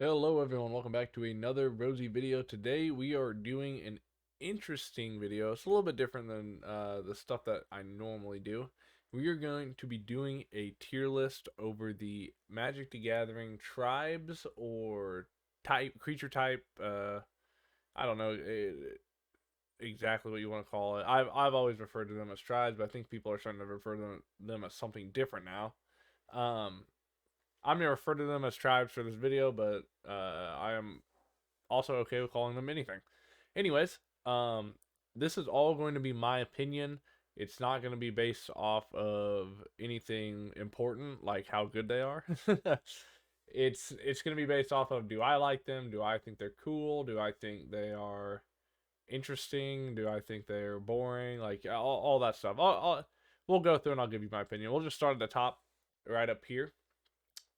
Hello everyone, welcome back to another Rosie video. Today we are doing an interesting video. It's a little bit different than the stuff that I normally do. We are going to be doing a tier list over the Magic the Gathering tribes or creature type. I don't know exactly what you want to call it. I've always referred to them as tribes, but I think people are starting to refer to them as something different now. Um, I'm gonna refer to them as tribes for this video, but I am also okay with calling them anything. Anyways, this is all going to be my opinion. It's not going to be based off of anything important like how good they are. It's going to be based off of, do I like them? Do I think they're cool? Do I think they are interesting? Do I think they're boring? Like all that stuff. We'll go through and I'll give you my opinion. We'll just start at the top, right up here.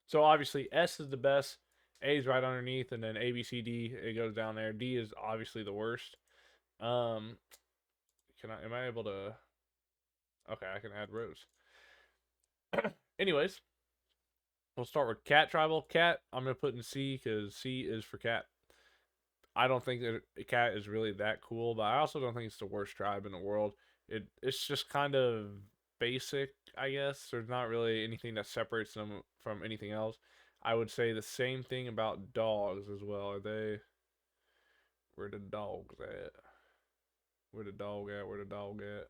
So obviously S is the best, A is right underneath, and then A, B, C, D, it goes down there. D is obviously the worst. Um, am I able to? Okay, I can add rows. Anyways, we'll start with cat tribal. Cat, I'm gonna put in C because C is for cat. I don't think that a cat is really that cool, but I also don't think it's the worst tribe in the world. It's just kind of basic, I guess. There's not really anything that separates them from anything else. I would say the same thing about dogs as well. Are they? Where the dogs at? Where the dog at? Where the dog at?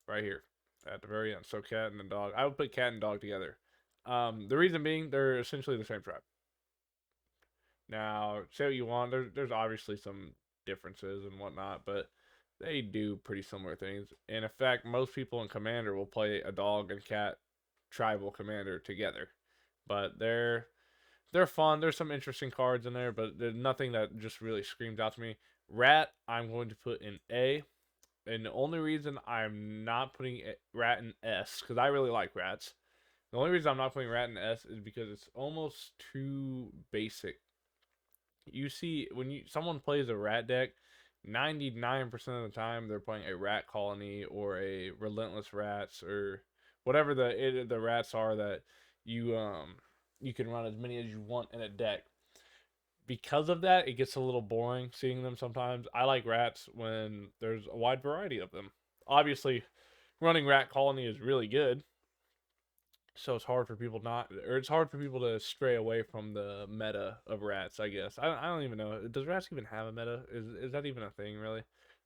Right here, at the very end. So cat and the dog. I would put cat and dog together. The reason being they're essentially the same tribe. Now, say what you want. There's obviously some differences and whatnot, but they do pretty similar things. And in fact, most people in Commander will play a dog and cat tribal commander together. But they're fun. There's some interesting cards in there, but there's nothing that just really screams out to me. Rat, I'm going to put in A. And the only reason I'm not putting Rat in S, because I really like rats. The only reason I'm not putting Rat in S is because it's almost too basic. You see, when someone plays a rat deck, 99% of the time they're playing a rat colony or a relentless rats or whatever the rats are that you you can run as many as you want in a deck. Because of that, it gets a little boring seeing them sometimes. I like rats when there's a wide variety of them. Obviously, running rat colony is really good, so it's hard for people not, or it's hard for people to stray away from the meta of rats. I guess I don't even know. Does rats even have a meta? Is that even a thing really?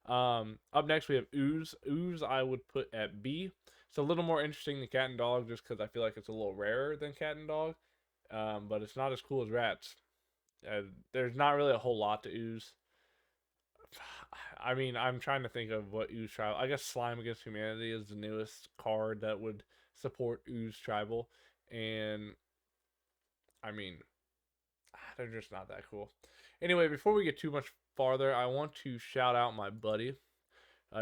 Up next we have ooze. Ooze I would put at B. It's a little more interesting than cat and dog just because I feel like it's a little rarer than cat and dog. But it's not as cool as rats. There's not really a whole lot to ooze. I mean, I'm trying to think of what ooze tribal. I guess slime against humanity is the newest card that would support ooze tribal, and I mean, they're just not that cool. Anyway, before we get too much farther, I want to shout out my buddy.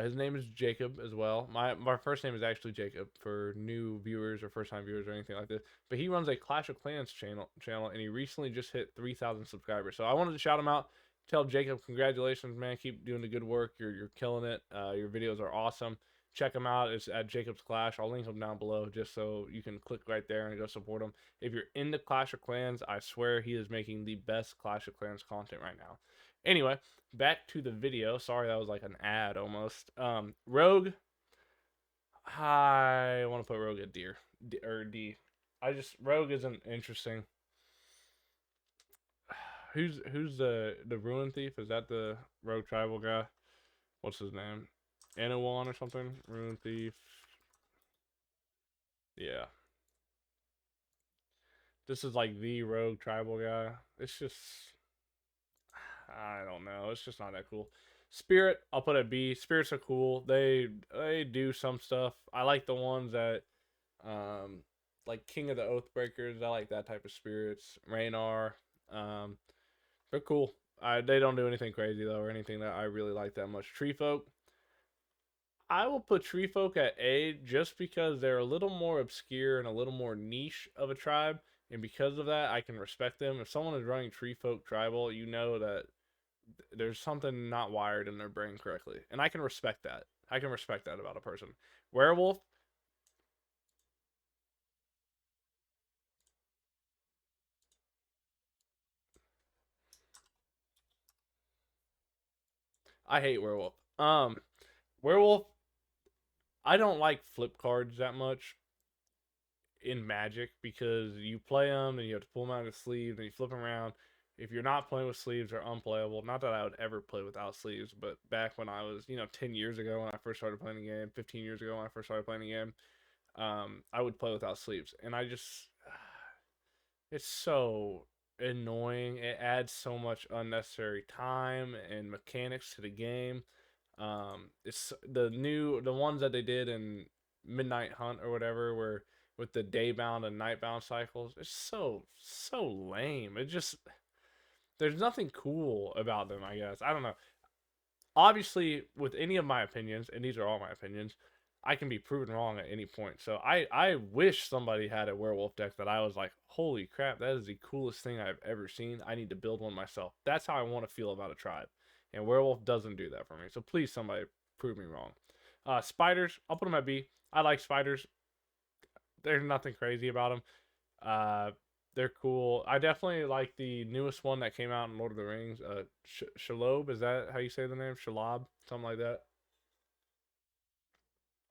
His name is Jacob as well. My first name is actually Jacob for new viewers or first time viewers or anything like this. But he runs a Clash of Clans channel, and he recently just hit 3,000 subscribers. So I wanted to shout him out. Tell Jacob, congratulations, man. Keep doing the good work. You're killing it. Your videos are awesome. Check him out. It's at Jacob's Clash. I'll link him down below just so you can click right there and go support him. If you're into Clash of Clans, I swear he is making the best Clash of Clans content right now. Anyway, back to the video. Sorry, that was like an ad almost. Rogue. I want to put Rogue at or D. Rogue isn't interesting. Who's the Ruin Thief? Is that the Rogue Tribal guy? What's his name? Anawan or something? Ruin Thief. Yeah. This is like the Rogue Tribal guy. It's just I don't know. It's just not that cool. Spirit, I'll put a B. Spirits are cool. They do some stuff. I like the ones that like King of the Oathbreakers. I like that type of spirits. Raynar. Um they're cool. They don't do anything crazy though or anything that I really like that much. Tree folk. I will put Tree folk at A just because they're a little more obscure and a little more niche of a tribe. And because of that, I can respect them. If someone is running Tree folk tribal, you know that there's something not wired in their brain correctly, and I can respect that. I can respect that about a person. Werewolf, I hate werewolf. Werewolf. I don't like flip cards that much in Magic because you play them and you have to pull them out of the sleeve and you flip them around. If you're not playing with sleeves, they're unplayable. Not that I would ever play without sleeves, but back when I was, 10 years ago when I first started playing the game, 15 years ago when I first started playing the game, I would play without sleeves. And I just, it's so annoying. It adds so much unnecessary time and mechanics to the game. It's the ones that they did in Midnight Hunt or whatever, where with the day bound and night bound cycles. It's so lame. It just there's nothing cool about them. I guess I don't know. Obviously, with any of my opinions, and these are all my opinions, I can be proven wrong at any point. So I wish somebody had a werewolf deck that I was like, holy crap, that is the coolest thing I've ever seen. I need to build one myself. That's how I want to feel about a tribe. And werewolf doesn't do that for me. So please, somebody prove me wrong. Spiders, I'll put them at B. I like spiders. There's nothing crazy about them. Uh, they're cool. I definitely like the newest one that came out in Lord of the Rings. Shalob, is that how you say the name? Shalob, something like that.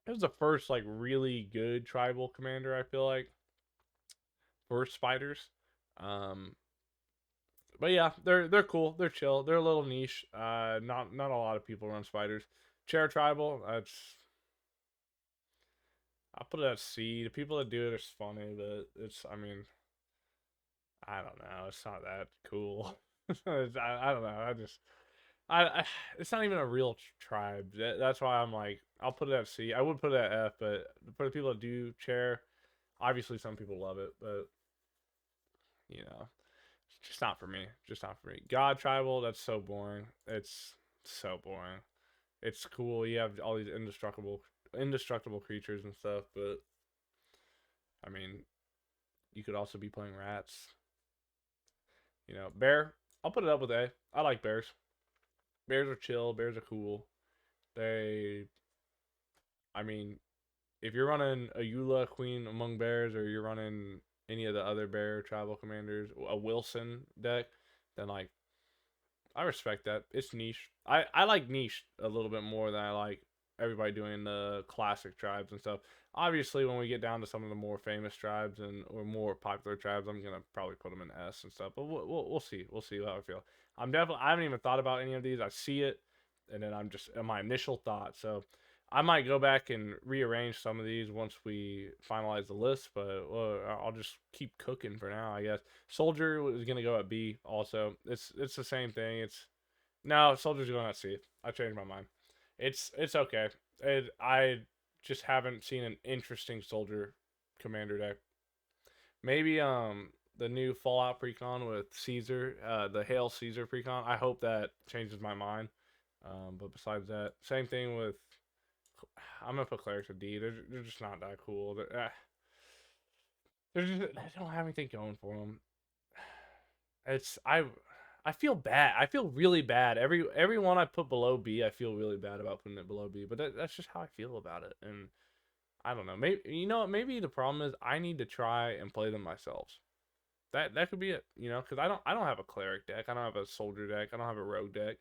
It was the first like really good tribal commander. I feel like for spiders. Um, but yeah, they're cool. They're chill. They're a little niche. Not a lot of people run spiders. Chair tribal. That's I'll put it at C. The people that do it are funny, but it's I mean I don't know. It's not that cool. I don't know. I it's not even a real tribe. That's why I'm like I'll put it at C. I would put it at F, but for the people that do chair, obviously some people love it, but you know, it's just not for me. Just not for me. God tribal, that's so boring. It's so boring. It's cool. You have all these indestructible creatures and stuff, but I mean, you could also be playing rats. Bear. I'll put it up with A. I like bears. Bears are chill. Bears are cool. They, I mean, if you're running a Eula Queen among bears, or you're running any of the other bear tribal commanders, a Wilson deck, then like I respect that. It's niche. I like niche a little bit more than I like everybody doing the classic tribes and stuff. Obviously, when we get down to some of the more famous tribes and or more popular tribes, I'm gonna probably put them in S and stuff. But we'll see. We'll see how I feel. I haven't even thought about any of these. I see it, and then I'm just my initial thought. So I might go back and rearrange some of these once we finalize the list. But I'll just keep cooking for now, I guess. Soldier is gonna go at B. Also, it's the same thing. It's no Soldier's going at C. I changed my mind. It's okay. I just haven't seen an interesting Soldier commander deck. Maybe the new Fallout precon with Caesar, the Hail Caesar precon. I hope that changes my mind. But besides that, same thing with. I'm gonna put clerics at D. They're just not that cool. They don't have anything going for them. It's I feel bad. I feel really bad. Every one I put below B, I feel really bad about putting it below B. But that's just how I feel about it. And I don't know. Maybe maybe the problem is I need to try and play them myself. That could be it. Because I don't have a cleric deck. I don't have a soldier deck. I don't have a rogue deck.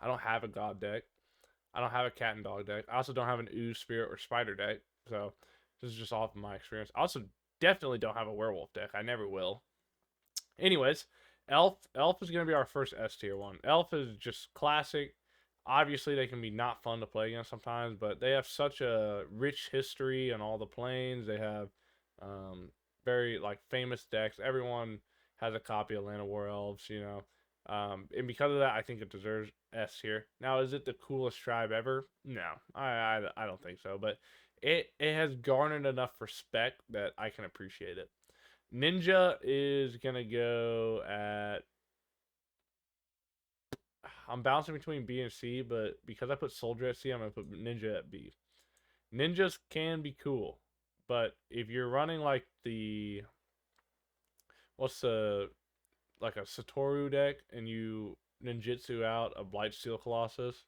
I don't have a god deck. I don't have a cat and dog deck. I also don't have an ooze spirit or spider deck. So this is just off of my experience. I also definitely don't have a werewolf deck. I never will. Anyways, Elf is gonna be our first S tier one. Elf is just classic. Obviously, they can be not fun to play against sometimes, but they have such a rich history on all the planes. They have um, very like famous decks. Everyone has a copy of Land of War Elves, and because of that, I think it deserves S tier. Now, is it the coolest tribe ever? No, I don't think so. But it has garnered enough respect that I can appreciate it. Ninja is gonna go at. I'm bouncing between B and C, but because I put Soldier at C, I'm gonna put Ninja at B. Ninjas can be cool, but if you're running like the what's the like a Satoru deck and you ninjutsu out a Blightsteel Colossus,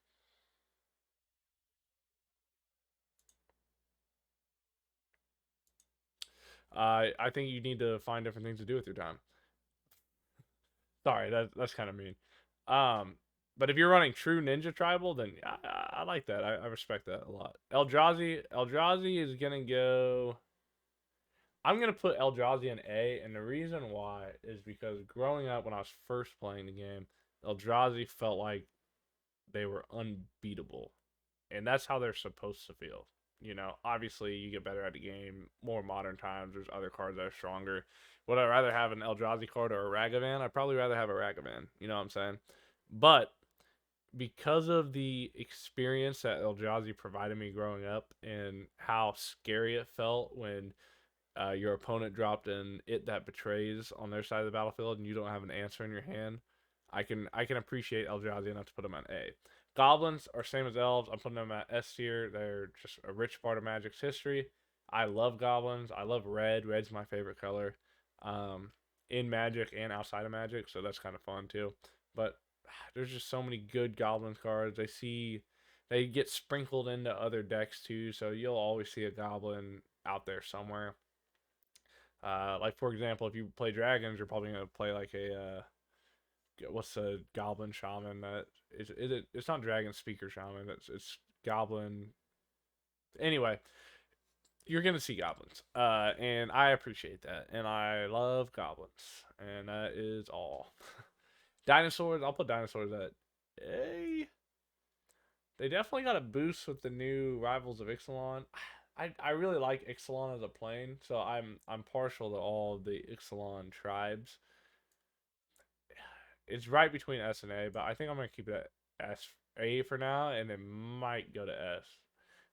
I think you need to find different things to do with your time. Sorry, that's kind of mean. Um, But if you're running true ninja tribal, then I like that. I respect that a lot. Eldrazi is gonna go. I'm gonna put Eldrazi in A, and the reason why is because growing up when I was first playing the game, Eldrazi felt like they were unbeatable, and that's how they're supposed to feel. Obviously you get better at the game, more modern times. There's other cards that are stronger. Would I rather have an Eldrazi card or a Ragavan? I'd probably rather have a Ragavan. You know what I'm saying? But because of the experience that Eldrazi provided me growing up and how scary it felt when your opponent dropped an It That Betrays on their side of the battlefield and you don't have an answer in your hand, I can appreciate Eldrazi enough to put them at A. Goblins are same as elves. I'm putting them at S tier. They're just a rich part of Magic's history. I love goblins. I love red. Red's my favorite color, um, in Magic and outside of Magic, so that's kind of fun too. But there's just so many good goblin cards. They get sprinkled into other decks too, so you'll always see a goblin out there somewhere. Like for example, if you play dragons, you're probably gonna play like a what's a goblin shaman that is it? It's not dragon speaker shaman. It's goblin. Anyway, you're gonna see goblins, and I appreciate that, and I love goblins, and that is all. Dinosaurs, I'll put dinosaurs at A. They definitely got a boost with the new Rivals of Ixalan. I really like Ixalan as a plane, so I'm partial to all the Ixalan tribes. It's right between S and A, but I think I'm gonna keep it at A for now, and it might go to S.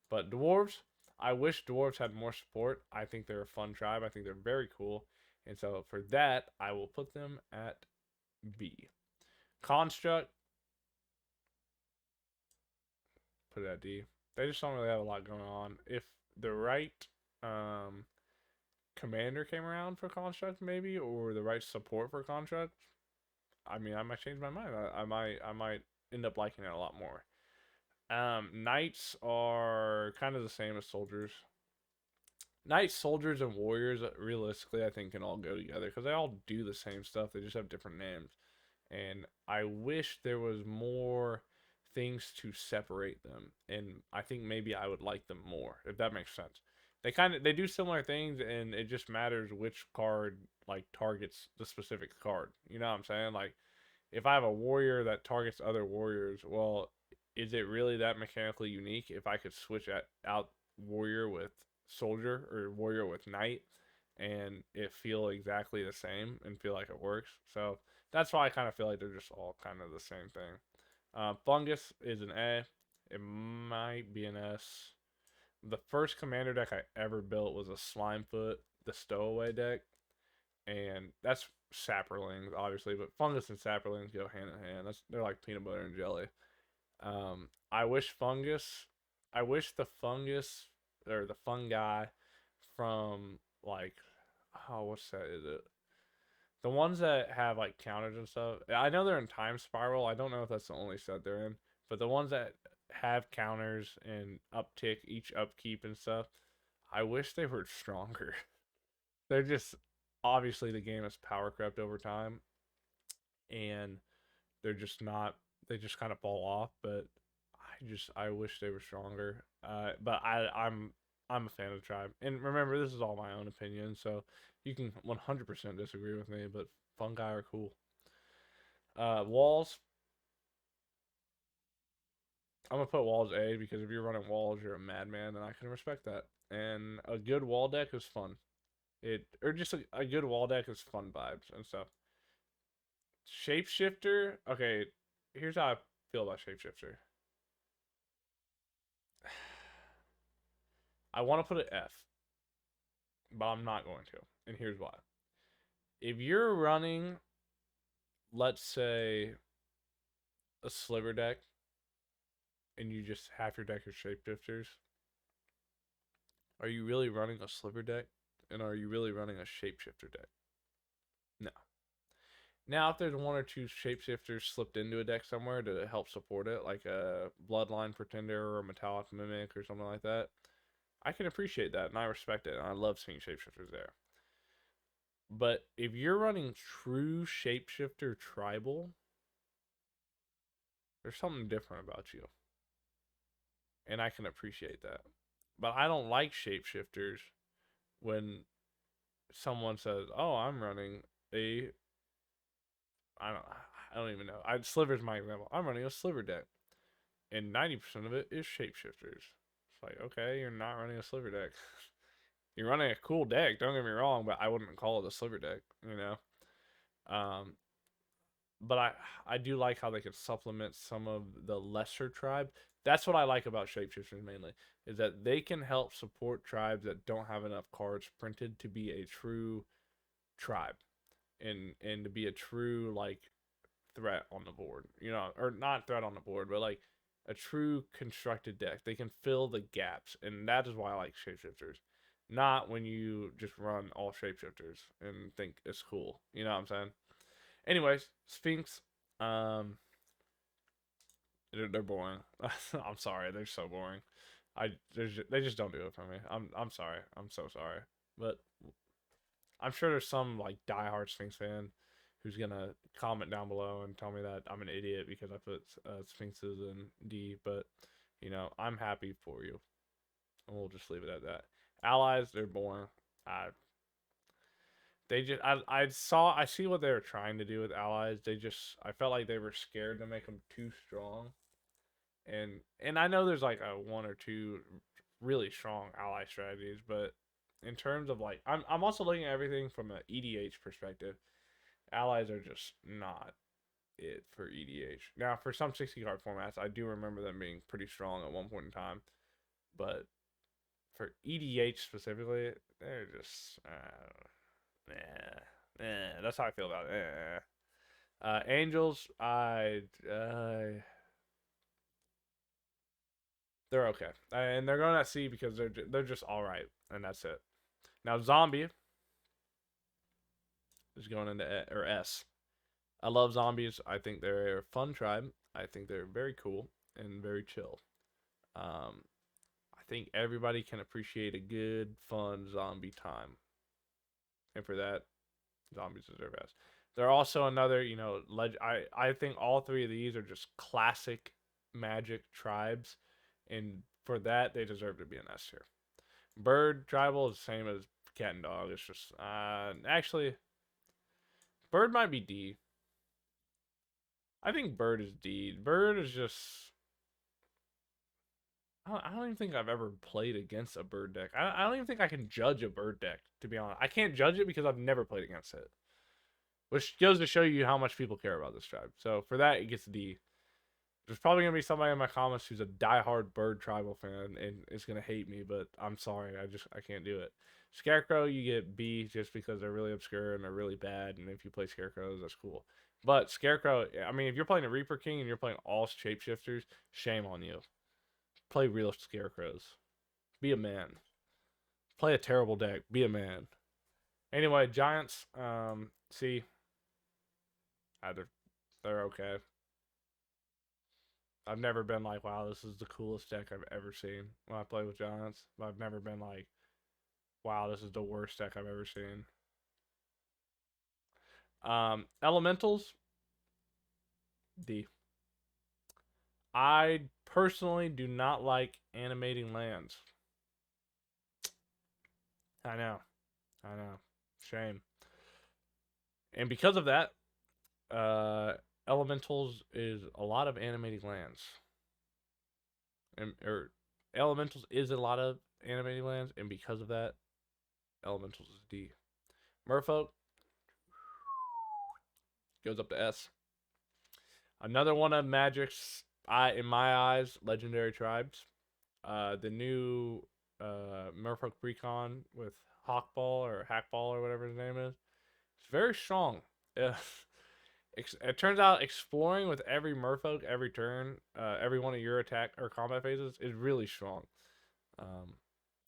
But dwarves, I wish dwarves had more support. I think they're a fun tribe. I think they're very cool, and so for that, I will put them at B. Construct, put it at D. They just don't really have a lot going on. If the right um, commander came around for Construct, maybe, or the right support for Construct, I mean, I might change my mind. I might end up liking it a lot more. Knights are kind of the same as soldiers. Knights, soldiers, and warriors, realistically, I think can all go together because they all do the same stuff. They just have different names. And I wish there was more things to separate them. And I think maybe I would like them more, if that makes sense. They do similar things, and it just matters which card like targets the specific card. You know what I'm saying? Like if I have a warrior that targets other warriors, well, is it really that mechanically unique if I could switch out warrior with soldier or warrior with knight and it feel exactly the same and feel like it works? So that's why I kind of feel like they're just all kind of the same thing. Fungus is an A. It might be an S. The first commander deck I ever built was a Slimefoot, the Stowaway deck, and that's sapperlings, obviously, but fungus and sapperlings go hand in hand. They're like peanut butter and jelly. I wish the fungus or the fungi from like, oh, what's that? Is it the ones that have like counters and stuff? I know they're in Time Spiral. I don't know if that's the only set they're in, but the ones that have counters and uptick each upkeep and stuff, I wish they were stronger. They're just obviously the game is power crept over time, and they're just not. They just kind of fall off. But I wish they were stronger. But I'm a fan of the tribe, and remember this is all my own opinion, so you can 100% disagree with me. But fungi are cool. Walls. I'm gonna put walls A because if you're running walls, you're a madman, and I can respect that. And a good wall deck is fun. Just a good wall deck is fun vibes and stuff. Shapeshifter. Okay, here's how I feel about Shapeshifter. I want to put an F, but I'm not going to. And here's why. If you're running, let's say, a sliver deck, and you just half your deck is shapeshifters, are you really running a sliver deck? And are you really running a shapeshifter deck? No. Now, if there's one or two shapeshifters slipped into a deck somewhere to help support it, like a Bloodline Pretender or a Metallic Mimic or something like that, I can appreciate that and I respect it. And I love seeing shapeshifters there. But if you're running true shapeshifter tribal, There's something different about you, and I can appreciate that. But I don't like shapeshifters when someone says, "Oh, I'm running a I don't I don't even know. I Sliver's my example. I'm running a Sliver deck, and 90% of it is shapeshifters. It's like, okay, you're not running a Sliver deck. You're running a cool deck. Don't get me wrong, but I wouldn't call it a Sliver deck. You know. Um, but I do like how they can supplement some of the lesser tribes. That's what I like about shapeshifters mainly, is that they can help support tribes that don't have enough cards printed to be a true tribe, and to be a true like threat on the board. You know, or not threat on the board, but like a true constructed deck. They can fill the gaps, and that is why I like shapeshifters. Not when you just run all shapeshifters and think it's cool. You know what I'm saying? Anyways, Sphinx. Um, they're boring. I'm sorry, they're so boring. They just don't do it for me. I'm sorry. I'm so sorry. But I'm sure there's some like diehard Sphinx fan who's gonna comment down below and tell me that I'm an idiot because I put Sphinxes in D. But you know, I'm happy for you, and we'll just leave it at that. Allies, they're boring. I they just I see what they were trying to do with allies. I felt like they were scared to make them too strong. And I know there's like a one or two really strong ally strategies, but in terms of like I'm also looking at everything from an EDH perspective. Allies are just not it for EDH. Now for some 60 card formats, I do remember them being pretty strong at one point in time, but for EDH specifically, they're just that's how I feel about it. Angels, they're okay, and they're going at C because they're just all right, and that's it. Now zombie is going into or S. I love zombies. I think they're a fun tribe. I think they're very cool and very chill. Um, I think everybody can appreciate a good, fun zombie time, and for that, zombies deserve S. They're also another, you know, I think all three of these are just classic Magic tribes, and for that they deserve to be an S tier. Bird tribal is the same as cat and dog. It's just actually bird might be D. I think bird is D. Bird is just I don't even think I've ever played against a bird deck. I don't even think I can judge a bird deck, to be honest. I can't judge it because I've never played against it. Which goes to show you how much people care about this tribe. So for that, it gets a D. There's probably gonna be somebody in my comments who's a diehard bird tribal fan and is gonna hate me, but I'm sorry, I can't do it. Scarecrow, you get B just because they're really obscure and they're really bad, and if you play Scarecrows, that's cool. But Scarecrow, I mean, if you're playing a Reaper King and you're playing all shapeshifters, shame on you. Play real Scarecrows. Be a man. Play a terrible deck. Be a man. Anyway, Giants, C. They're okay. I've never been like, wow, this is the coolest deck I've ever seen when I play with Giants. But I've never been like, wow, this is the worst deck I've ever seen. Elementals, D. I personally do not like animating lands. I know. I know. Shame. And because of that, Elementals is a lot of animating lands. Or Elementals is a lot of animating lands, and because of that, Elementals is D. Merfolk goes up to S. Another one of Magic's, in my eyes, legendary tribes. The new Merfolk Precon with Hawkball or Hackball or whatever his name is. It's very strong. It turns out exploring with every Merfolk every turn, every one of your attack or combat phases is really strong.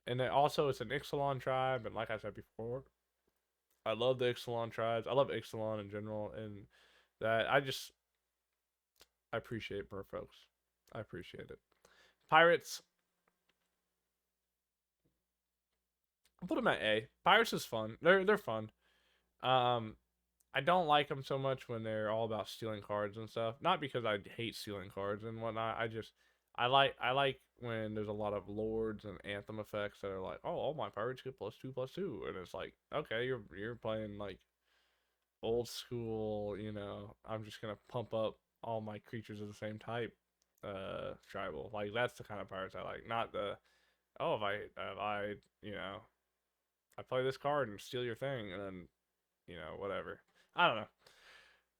And then also it's an Ixalan tribe, and like I said before, I love the Ixalan tribes. I love Ixalan in general, and that I appreciate Merfolks. I appreciate it. Pirates, I'll put them at A. Pirates is fun. They're fun. Um, I don't like them so much when they're all about stealing cards and stuff. Not because I hate stealing cards and whatnot. I like when there's a lot of lords and anthem effects that are like, oh, all my pirates get +2/+2, and it's like, okay, you're playing like old school. I'm just gonna pump up all my creatures of the same type. Tribal, like that's the kind of pirates I like. Not the, oh, if I I play this card and steal your thing, and then whatever. I don't know.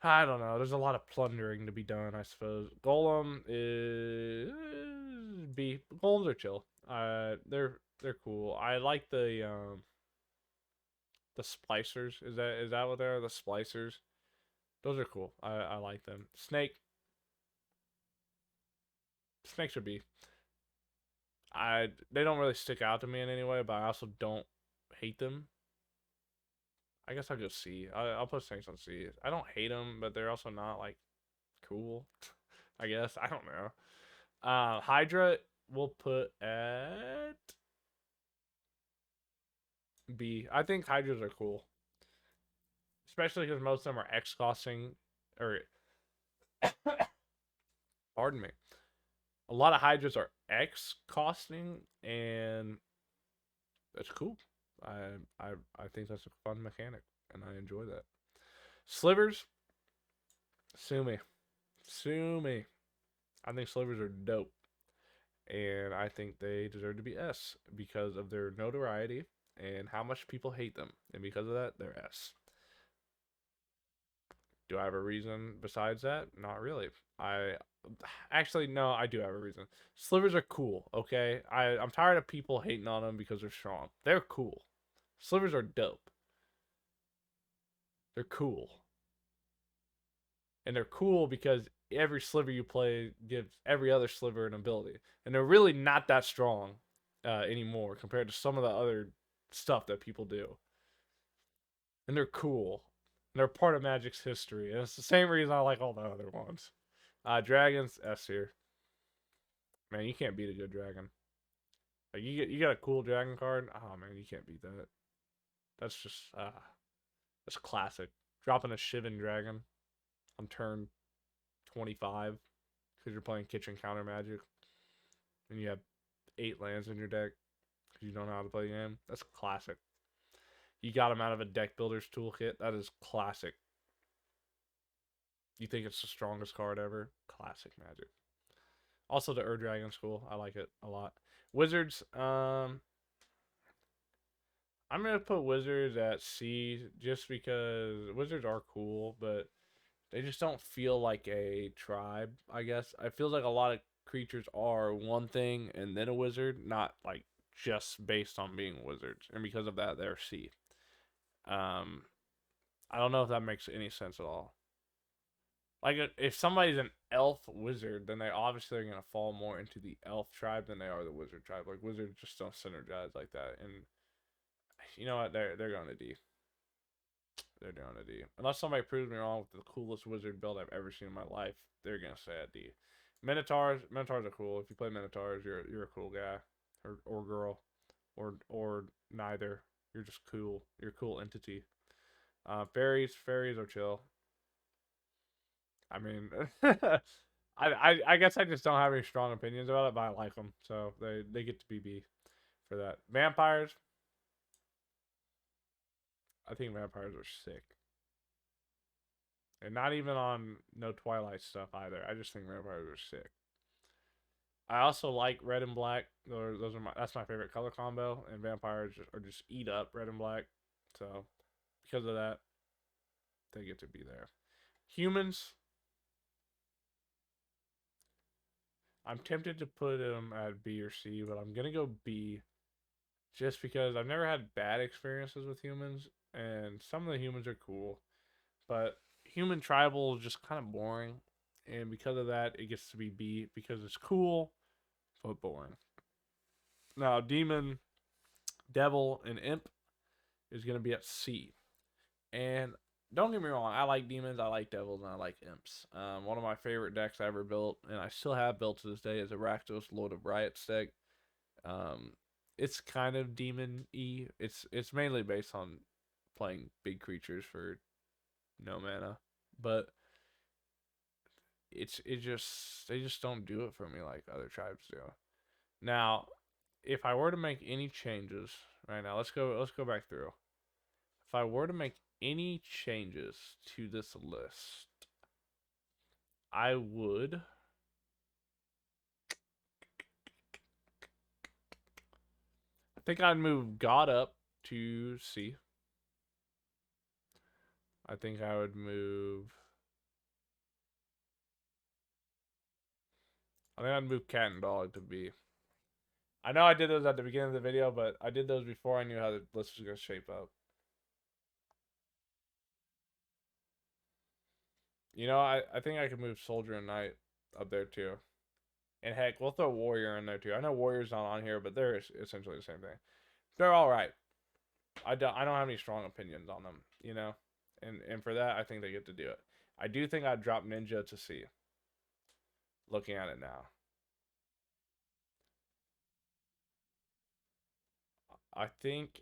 I don't know. There's a lot of plundering to be done, I suppose. Golem is B. Golems are chill. They're cool. I like the splicers. Is that what they are? The splicers. Those are cool. I like them. Snakes are B. They don't really stick out to me in any way, but I also don't hate them. I guess I'll go C. I'll put snakes on C. I don't hate them, but they're also not like cool. I guess I don't know. Hydra we'll put at B. I think Hydras are cool, especially because most of them are X costing, or pardon me. A lot of Hydras are X costing, and that's cool. I think that's a fun mechanic, and I enjoy that. Slivers, sue me, sue me. I think slivers are dope, and I think they deserve to be S because of their notoriety and how much people hate them, and because of that, they're S. Do I have a reason besides that? Not really. I actually no, I do have a reason. Slivers are cool, okay? I'm tired of people hating on them because they're strong. They're cool. Slivers are dope. They're cool. And they're cool because every sliver you play gives every other sliver an ability. And they're really not that strong anymore compared to some of the other stuff that people do. And they're cool. And they're part of Magic's history. And it's the same reason I like all the other ones. Dragons, S here. Man, you can't beat a good dragon. Like you got a cool dragon card. Oh man, you can't beat that. That's just that's classic. Dropping a Shivan dragon on turn 25 because you're playing kitchen counter magic and you have 8 lands in your deck because you don't know how to play the game. That's classic. You got them out of a deck builder's toolkit. That is classic. You think it's the strongest card ever? Classic Magic. Also, the Dragon's cool. I like it a lot. Wizards. I'm gonna put Wizards at C just because Wizards are cool, but they just don't feel like a tribe. I guess it feels like a lot of creatures are one thing and then a wizard, not like just based on being wizards, and because of that, they're C. Um, I don't know if that makes any sense at all. Like if somebody's an elf wizard, then they obviously are gonna fall more into the elf tribe than they are the wizard tribe. Like wizards just don't synergize like that, and you know what? They're going to D. They're doing a D. Unless somebody proves me wrong with the coolest wizard build I've ever seen in my life, they're gonna say a D. Minotaurs are cool. If you play Minotaurs, you're a cool guy or girl, or neither. You're just cool. You're a cool entity. Fairies are chill. I mean, I guess I just don't have any strong opinions about it, but I like them, so they get to be B for that. Vampires, I think vampires are sick, and not even on no Twilight stuff either. I just think vampires are sick. I also like red and black. Those are that's my favorite color combo, and vampires are just eat up red and black. So because of that, they get to be there. Humans, I'm tempted to put them at B or C, but I'm gonna go B just because I've never had bad experiences with humans, and some of the humans are cool, but human tribal is just kind of boring, and because of that, it gets to be B because it's cool but boring. Now, demon, devil, and imp is gonna be at C, and don't get me wrong, I like demons, I like devils, and I like imps. One of my favorite decks I ever built, and I still have built to this day, is a Rakdos Lord of Riots deck. Um, it's kind of demon-y. It's mainly based on playing big creatures for no mana. But it just they just don't do it for me like other tribes do. Now, if I were to make any changes right now, let's go back through. If I were to make any changes to this list, I would I think I'd move God up to C. I think I would move I think I'd move cat and dog to B. I know I did those at the beginning of the video, but I did those before I knew how the list was gonna shape up. I think I could move soldier and knight up there too. And heck, we'll throw warrior in there too. I know warrior's not on here, but they're essentially the same thing. They're all right. I don't have any strong opinions on them, and for that I think they get to do it. I do think I'd drop ninja to C. Looking at it now, I think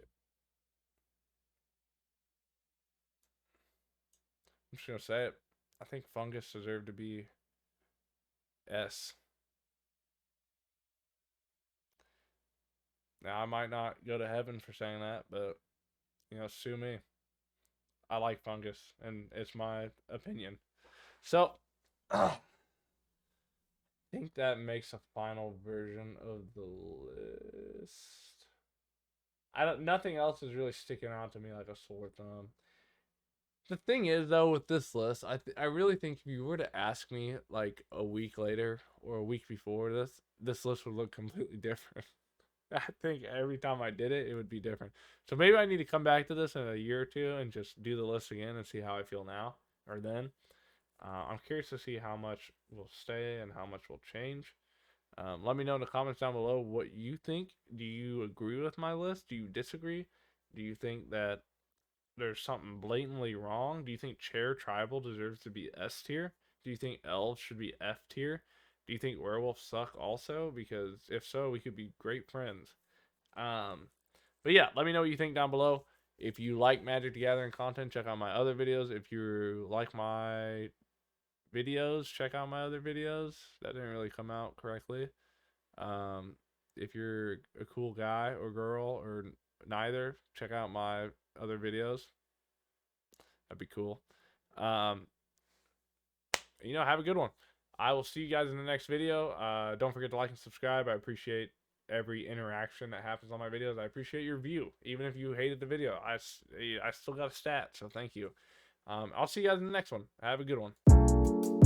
I'm just gonna say it. I think fungus deserved to be S. Now I might not go to heaven for saying that, but sue me. I like fungus, and it's my opinion. So I think that makes a final version of the list. Nothing else is really sticking out to me like a sore thumb. The thing is, though, with this list, I really think if you were to ask me like a week later or a week before this list would look completely different. I think every time I did it, it would be different. So maybe I need to come back to this in a year or two and just do the list again and see how I feel now or then. I'm curious to see how much will stay and how much will change. Let me know in the comments down below what you think. Do you agree with my list? Do you disagree? Do you think that there's something blatantly wrong? Do you think Chair Tribal deserves to be S tier? Do you think Elves should be F tier? Do you think werewolves suck also? Because if so, we could be great friends. Um, but yeah, let me know what you think down below. If you like Magic the Gathering content, check out my other videos. If you like my videos, check out my other videos. That didn't really come out correctly. Um, if you're a cool guy or girl or neither, check out my other videos. That'd be cool. Um, have a good one. I will see you guys in the next video. Don't forget to like and subscribe. I appreciate every interaction that happens on my videos. I appreciate your view. Even if you hated the video, I still got a stat, so thank you. I'll see you guys in the next one. Have a good one.